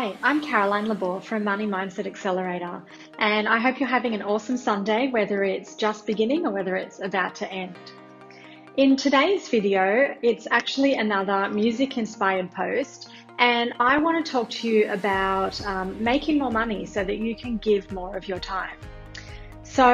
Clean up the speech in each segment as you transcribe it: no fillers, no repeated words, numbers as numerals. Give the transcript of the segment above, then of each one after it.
Hi, I'm Caroline Labor from Money Mindset Accelerator, and I hope you're having an awesome Sunday, whether it's just beginning or whether it's about to end. In today's video, it's actually another music-inspired post, and I want to talk to you about making more money so that you can give more of your time. So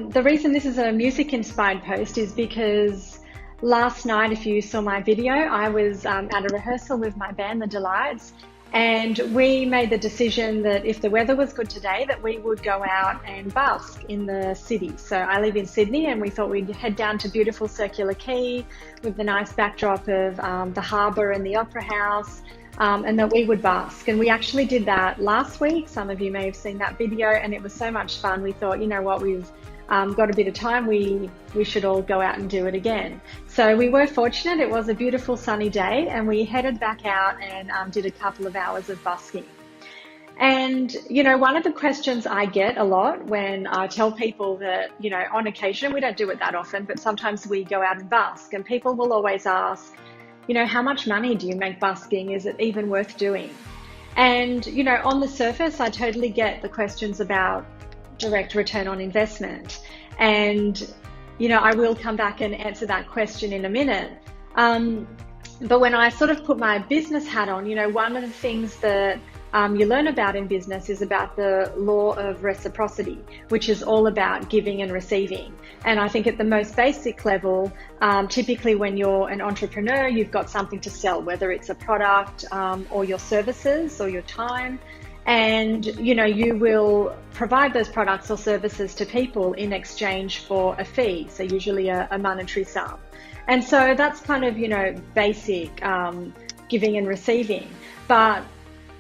the reason this is a music-inspired post is because last night, if you saw my video, I was at a rehearsal with my band, The Delights, and we made the decision that if the weather was good today, that we would go out and busk in the city. So I live in Sydney, and we thought we'd head down to beautiful Circular Quay with the nice backdrop of the harbour and the Opera House, and that we would busk. And we actually did that last week. Some of you may have seen that video, and it was so much fun. We thought, you know what, we've got a bit of time, we should all go out and do it again. So we were fortunate. It was a beautiful sunny day, and we headed back out and did a couple of hours of busking. And, you know, one of the questions I get a lot when I tell people that, you know, on occasion, we don't do it that often, but sometimes we go out and busk, and people will always ask, you know, how much money do you make busking? Is it even worth doing? And, you know, on the surface, I totally get the questions about direct return on investment. And, you know, I will come back and answer that question in a minute. But when I sort of put my business hat on, you know, one of the things that you learn about in business is about the law of reciprocity, which is all about giving and receiving. And I think at the most basic level, typically when you're an entrepreneur, you've got something to sell, whether it's a product or your services or your time. And, you know, you will provide those products or services to people in exchange for a fee, so usually a monetary sum. And so that's kind of, you know, basic giving and receiving. But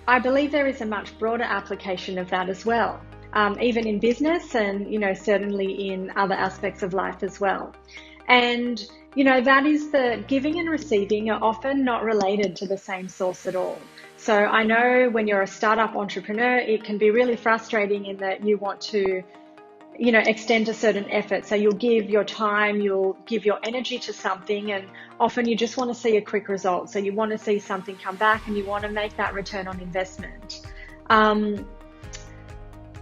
I believe there is a much broader application of that as well, even in business and, you know, certainly in other aspects of life as well. And, you know, that is that giving and receiving are often not related to the same source at all. So I know when you're a startup entrepreneur, it can be really frustrating in that you want to, you know, extend a certain effort. So you'll give your time, you'll give your energy to something, and often you just want to see a quick result. So you want to see something come back and you want to make that return on investment.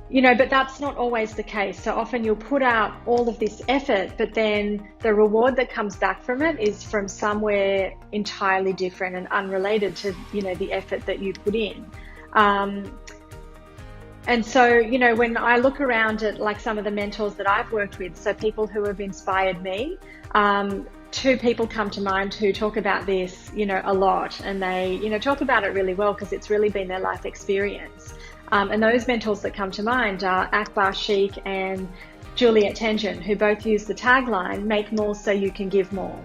You know, but that's not always the case. So often you'll put out all of this effort, but then the reward that comes back from it is from somewhere entirely different and unrelated to, you know, the effort that you put in. And so, you know, when I look around at like some of the mentors that I've worked with, so people who have inspired me, two people come to mind who talk about this, you know, a lot, and they, you know, talk about it really well because it's really been their life experience. And those mentors that come to mind are Akbar, Sheikh, and Tingen, who both use the tagline, make more so you can give more.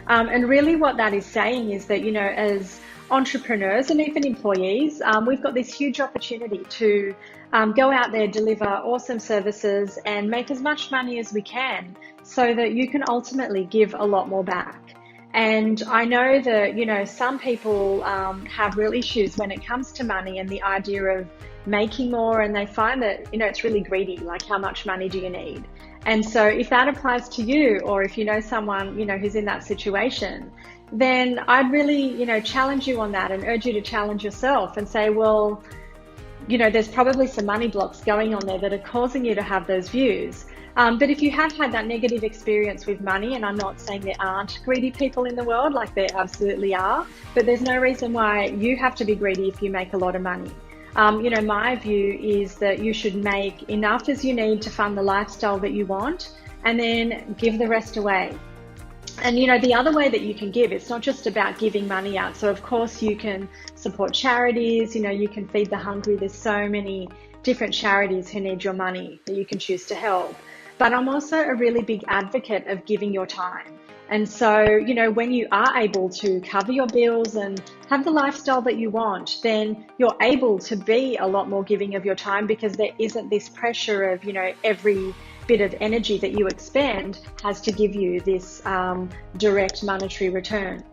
And really what that is saying is that, you know, as entrepreneurs and even employees, we've got this huge opportunity to go out there, deliver awesome services and make as much money as we can so that you can ultimately give a lot more back. And I know that, you know, some people have real issues when it comes to money and the idea of making more, and they find that, you know, it's really greedy, like how much money do you need? And so if that applies to you, or if you know someone, you know, who's in that situation, then I'd really, you know, challenge you on that and urge you to challenge yourself and say, well, you know, there's probably some money blocks going on there that are causing you to have those views. But if you have had that negative experience with money, and I'm not saying there aren't greedy people in the world, like there absolutely are, but there's no reason why you have to be greedy if you make a lot of money. You know, my view is that you should make enough as you need to fund the lifestyle that you want, and then give the rest away. And, you know, the other way that you can give, it's not just about giving money out. So of course you can support charities, you know, you can feed the hungry. There's so many different charities who need your money that you can choose to help. But I'm also a really big advocate of giving your time. And so, you know, when you are able to cover your bills and have the lifestyle that you want, then you're able to be a lot more giving of your time because there isn't this pressure of, you know, every bit of energy that you expend has to give you this direct monetary return.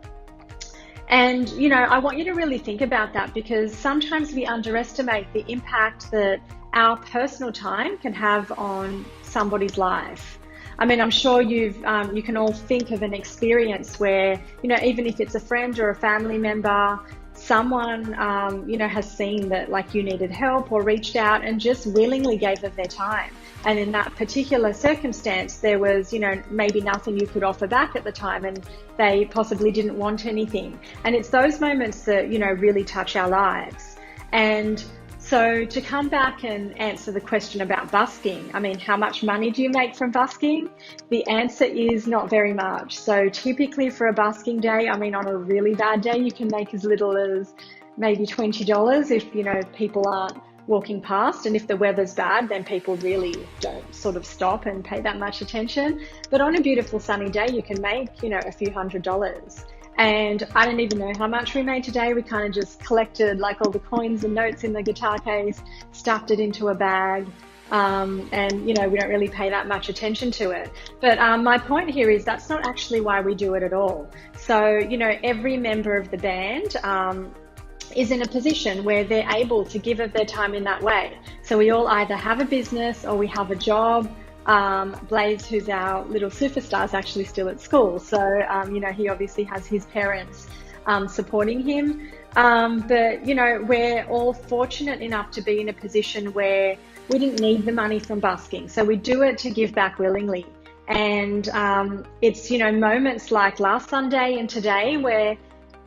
And, you know, I want you to really think about that, because sometimes we underestimate the impact that our personal time can have on somebody's life. I mean, I'm sure you can all think of an experience where, you know, even if it's a friend or a family member, someone, has seen that like you needed help or reached out and just willingly gave of their time. And in that particular circumstance, there was, maybe nothing you could offer back at the time, and they possibly didn't want anything. And it's those moments that, really touch our lives. And so to come back and answer the question about busking, I mean, how much money do you make from busking? The answer is not very much. So typically for a busking day, I mean, on a really bad day, you can make as little as maybe $20 if, people aren't walking past. And if the weather's bad, then people really don't sort of stop and pay that much attention. But on a beautiful sunny day, you can make, a few $100s. And I don't even know how much we made today. We kind of just collected like all the coins and notes in the guitar case, stuffed it into a bag, and we don't really pay that much attention to it. But my point here is that's not actually why we do it at all. So, every member of the band is in a position where they're able to give of their time in that way. So we all either have a business or we have a job. Blaze, who's our little superstar, is actually still at school. So, he obviously has his parents supporting him. But, we're all fortunate enough to be in a position where we didn't need the money from busking. So we do it to give back willingly. And it's, moments like last Sunday and today where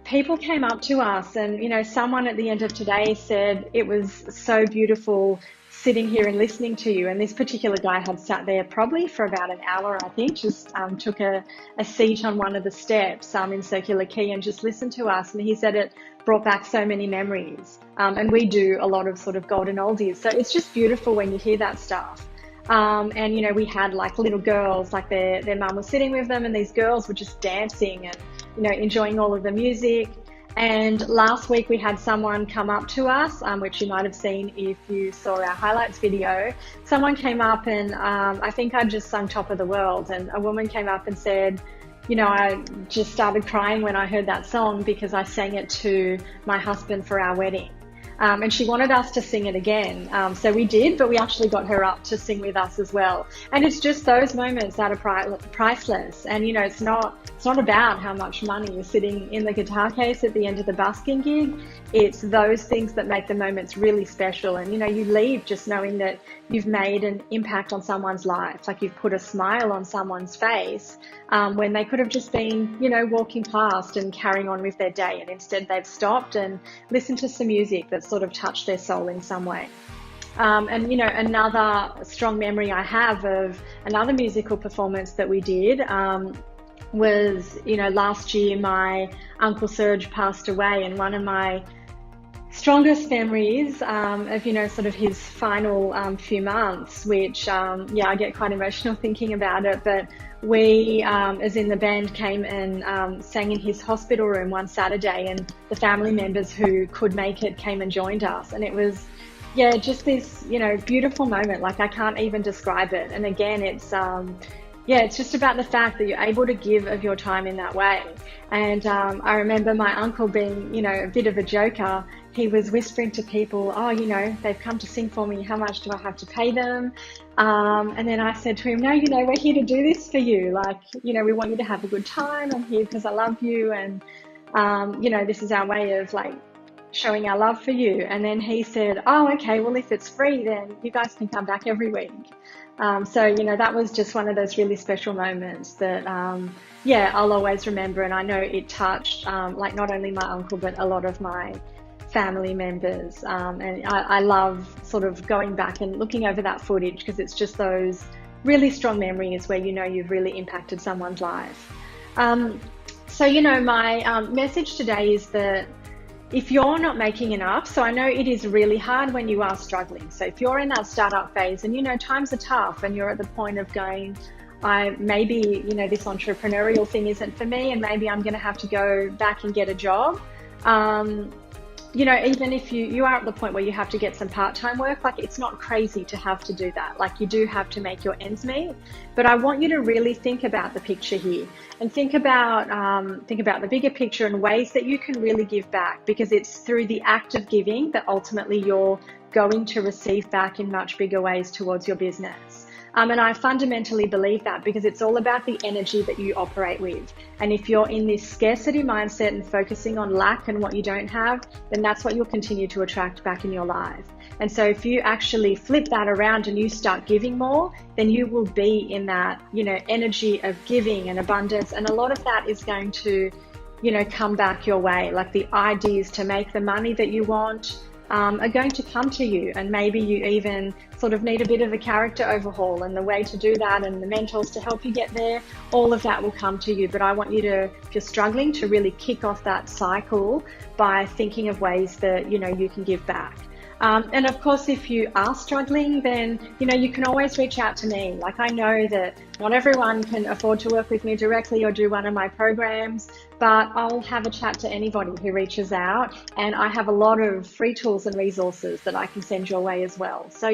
people came up to us and, someone at the end of today said it was so beautiful sitting here and listening to you. And this particular guy had sat there probably for about an hour, I think, just took a seat on one of the steps in Circular Quay and just listened to us. And he said it brought back so many memories. And we do a lot of sort of golden oldies. So it's just beautiful when you hear that stuff. And, we had like little girls, like their mum was sitting with them and these girls were just dancing and, enjoying all of the music. And last week we had someone come up to us, which you might have seen if you saw our highlights video. Someone came up and I think I just sung Top of the World, and a woman came up and said, I just started crying when I heard that song because I sang it to my husband for our wedding. And she wanted us to sing it again. So we did, but we actually got her up to sing with us as well. And it's just those moments that are priceless. And, it's not about how much money is sitting in the guitar case at the end of the busking gig. It's those things that make the moments really special. And, you leave just knowing that you've made an impact on someone's life. Like you've put a smile on someone's face when they could have just been, walking past and carrying on with their day. And instead they've stopped and listened to some music that sort of touched their soul in some way. And, another strong memory I have of another musical performance that we did was, last year my Uncle Serge passed away, and one of my strongest memories of, sort of his final few months, which, I get quite emotional thinking about it, but we, as in the band, came and sang in his hospital room one Saturday, and the family members who could make it came and joined us. And it was, just this, beautiful moment. Like I can't even describe it. And again, it's just about the fact that you're able to give of your time in that way. And I remember my uncle being, a bit of a joker. He was whispering to people, they've come to sing for me. How much do I have to pay them? And then I said to him, no, we're here to do this for you. Like, we want you to have a good time. I'm here because I love you. And, this is our way of like showing our love for you. And then he said, oh, okay, well, if it's free, then you guys can come back every week. So, that was just one of those really special moments that, I'll always remember. And I know it touched, like not only my uncle, but a lot of my family members. And I love sort of going back and looking over that footage because it's just those really strong memories where, you've really impacted someone's life. My message today is that if you're not making enough, so I know it is really hard when you are struggling. So if you're in that startup phase and, times are tough and you're at the point of going, maybe, this entrepreneurial thing isn't for me and maybe I'm going to have to go back and get a job. Even if you are at the point where you have to get some part-time work, like it's not crazy to have to do that. Like you do have to make your ends meet, but I want you to really think about the picture here and think about the bigger picture and ways that you can really give back, because it's through the act of giving that ultimately you're going to receive back in much bigger ways towards your business. And I fundamentally believe that because it's all about the energy that you operate with. And if you're in this scarcity mindset and focusing on lack and what you don't have, then that's what you'll continue to attract back in your life. And so if you actually flip that around and you start giving more, then you will be in that, energy of giving and abundance. And a lot of that is going to, come back your way. Like the ideas to make the money that you want are going to come to you. And maybe you even sort of need a bit of a character overhaul, and the way to do that and the mentors to help you get there, all of that will come to you. But I want you to, if you're struggling, to really kick off that cycle by thinking of ways that, you can give back. And of course, if you are struggling, then, you can always reach out to me. Like, I know that not everyone can afford to work with me directly or do one of my programs, but I'll have a chat to anybody who reaches out. And I have a lot of free tools and resources that I can send your way as well. So,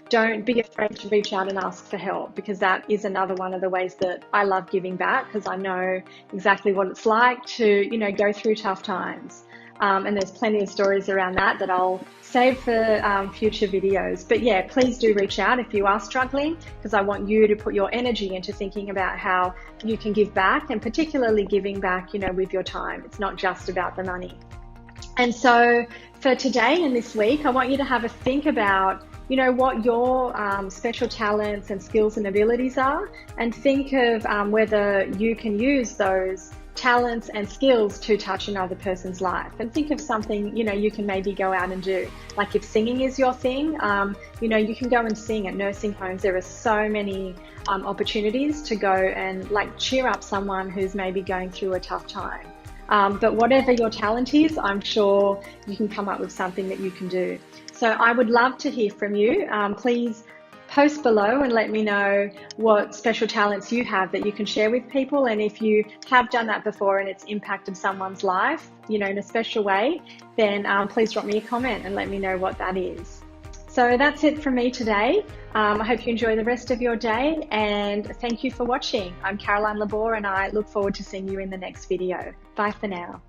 don't be afraid to reach out and ask for help, because that is another one of the ways that I love giving back, because I know exactly what it's like to, go through tough times. And there's plenty of stories around that I'll save for future videos. But yeah, please do reach out if you are struggling, because I want you to put your energy into thinking about how you can give back, and particularly giving back, with your time. It's not just about the money. And so for today and this week, I want you to have a think about, what your special talents and skills and abilities are, and think of whether you can use those talents and skills to touch another person's life. And think of something, you can maybe go out and do. Like if singing is your thing, you can go and sing at nursing homes. There are so many opportunities to go and cheer up someone who's maybe going through a tough time. But whatever your talent is, I'm sure you can come up with something that you can do. So I would love to hear from you. Please post below and let me know what special talents you have that you can share with people. And if you have done that before and it's impacted someone's life, in a special way, then please drop me a comment and let me know what that is. So that's it from me today. I hope you enjoy the rest of your day, and thank you for watching. I'm Caroline Labor, and I look forward to seeing you in the next video. Bye for now.